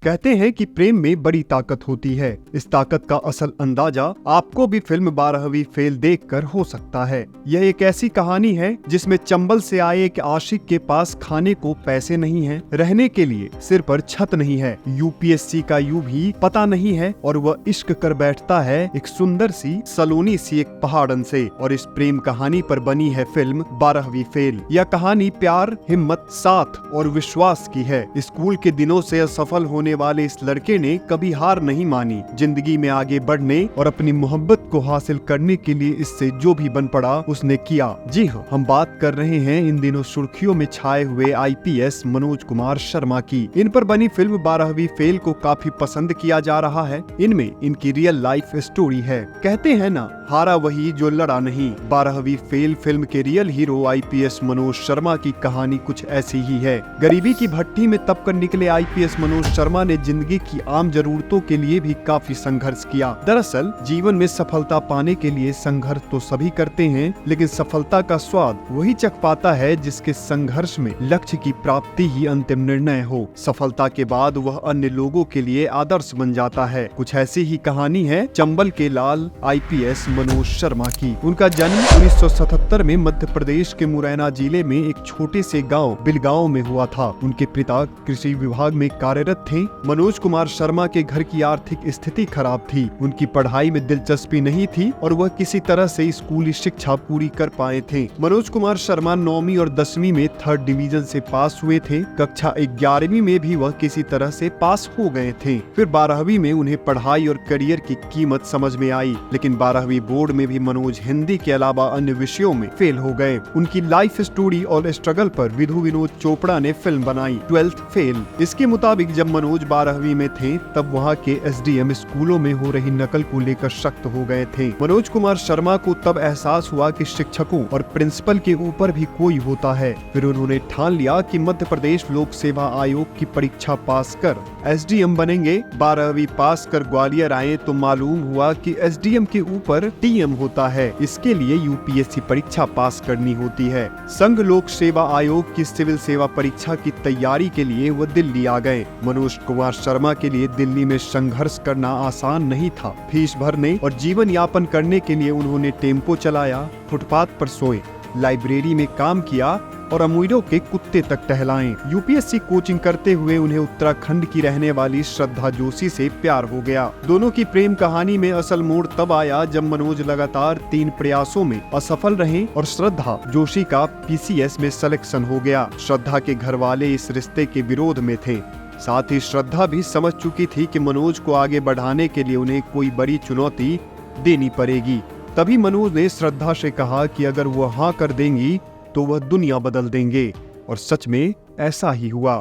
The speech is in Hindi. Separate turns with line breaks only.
कहते हैं कि प्रेम में बड़ी ताकत होती है। इस ताकत का असल अंदाजा आपको भी फिल्म 12वीं फेल देखकर हो सकता है। यह एक ऐसी कहानी है जिसमें चंबल से आए एक आशिक के पास खाने को पैसे नहीं हैं, रहने के लिए सिर पर छत नहीं है, यूपीएससी का यू भी पता नहीं है और वह इश्क कर बैठता है एक सुंदर सी सलोनी सी एक पहाड़न से। और इस प्रेम कहानी पर बनी है फिल्म 12वीं फेल। यह कहानी प्यार, हिम्मत, साथ और विश्वास की है। स्कूल के दिनों से असफल होने वाले इस लड़के ने कभी हार नहीं मानी। जिंदगी में आगे बढ़ने और अपनी मोहब्बत को हासिल करने के लिए इससे जो भी बन पड़ा उसने किया। जी हाँ, हम बात कर रहे हैं इन दिनों सुर्खियों में छाए हुए आईपीएस मनोज कुमार शर्मा की। इन पर बनी फिल्म 12वीं फेल को काफी पसंद किया जा रहा है। इनमें इनकी रियल लाइफ स्टोरी है। कहते हैं ना, हारा वही जो लड़ा नहीं। 12वीं फेल फिल्म के real hero IPS Manoj Sharma की कहानी कुछ ऐसी ही है। गरीबी की भट्टी में तप कर निकले आईपीएस मनोज शर्मा ने जिंदगी की आम जरूरतों के लिए भी काफी संघर्ष किया। दरअसल जीवन में सफलता पाने के लिए संघर्ष तो सभी करते हैं, लेकिन सफलता का स्वाद वही चख पाता है जिसके संघर्ष में लक्ष्य की प्राप्ति ही अंतिम निर्णय हो। सफलता के बाद वह अन्य लोगों के लिए आदर्श बन जाता है। कुछ ऐसी ही कहानी है चंबल के लाल आईपीएस मनोज शर्मा की। उनका जन्म 1977 में मध्य प्रदेश के मुरैना जिले में एक छोटे से गांव बिलगांव में हुआ था। उनके पिता कृषि विभाग में कार्यरत थे। मनोज कुमार शर्मा के घर की आर्थिक स्थिति खराब थी। उनकी पढ़ाई में दिलचस्पी नहीं थी और वह किसी तरह से स्कूली शिक्षा पूरी कर पाए थे। मनोज कुमार शर्मा 9वीं और 10वीं में 3rd डिवीजन से पास हुए थे। कक्षा 11वीं में भी वह किसी तरह से पास हो गए थे। फिर 12वीं में उन्हें पढ़ाई और करियर की कीमत समझ में आई, लेकिन 12वीं बोर्ड में भी मनोज हिंदी के अलावा अन्य विषयों में फेल हो गए। उनकी लाइफ स्टोरी और स्ट्रगल पर विधु विनोद चोपड़ा ने फिल्म बनाई 12th फेल। इसके मुताबिक जब मनोज 12वीं में थे तब वहाँ के एसडीएम स्कूलों में हो रही नकल को लेकर सख्त हो गए थे। मनोज कुमार शर्मा को तब एहसास हुआ कि शिक्षकों और प्रिंसिपल के ऊपर भी कोई होता है। फिर उन्होंने ठान लिया कि मध्य प्रदेश लोक सेवा आयोग की परीक्षा पास कर एसडीएम बनेंगे। 12वीं पास कर ग्वालियर आए तो मालूम हुआ कि एसडीएम के ऊपर टीएम होता है। इसके लिए यूपीएससी परीक्षा पास करनी होती है। संघ लोक सेवा आयोग की सिविल सेवा परीक्षा की तैयारी के लिए वो दिल्ली आ गए। मनोज कुमार शर्मा के लिए दिल्ली में संघर्ष करना आसान नहीं था। फीस भरने और जीवन यापन करने के लिए उन्होंने टेम्पो चलाया, फुटपाथ पर सोए, लाइब्रेरी में काम किया और अमीरों के कुत्ते तक टहलाएं। यूपीएससी कोचिंग करते हुए उन्हें उत्तराखंड की रहने वाली श्रद्धा जोशी से प्यार हो गया। दोनों की प्रेम कहानी में असल मोड़ तब आया जब मनोज लगातार 3 प्रयासों में असफल रहे और श्रद्धा जोशी का पीसीएस में सिलेक्शन हो गया। श्रद्धा के घर वाले इस रिश्ते के विरोध में थे। साथ ही श्रद्धा भी समझ चुकी थी कि मनोज को आगे बढ़ाने के लिए उन्हें कोई बड़ी चुनौती देनी पड़ेगी। तभी मनोज ने श्रद्धा से कहा कि अगर वो हाँ कर देंगी तो वह दुनिया बदल देंगे, और सच में ऐसा ही हुआ।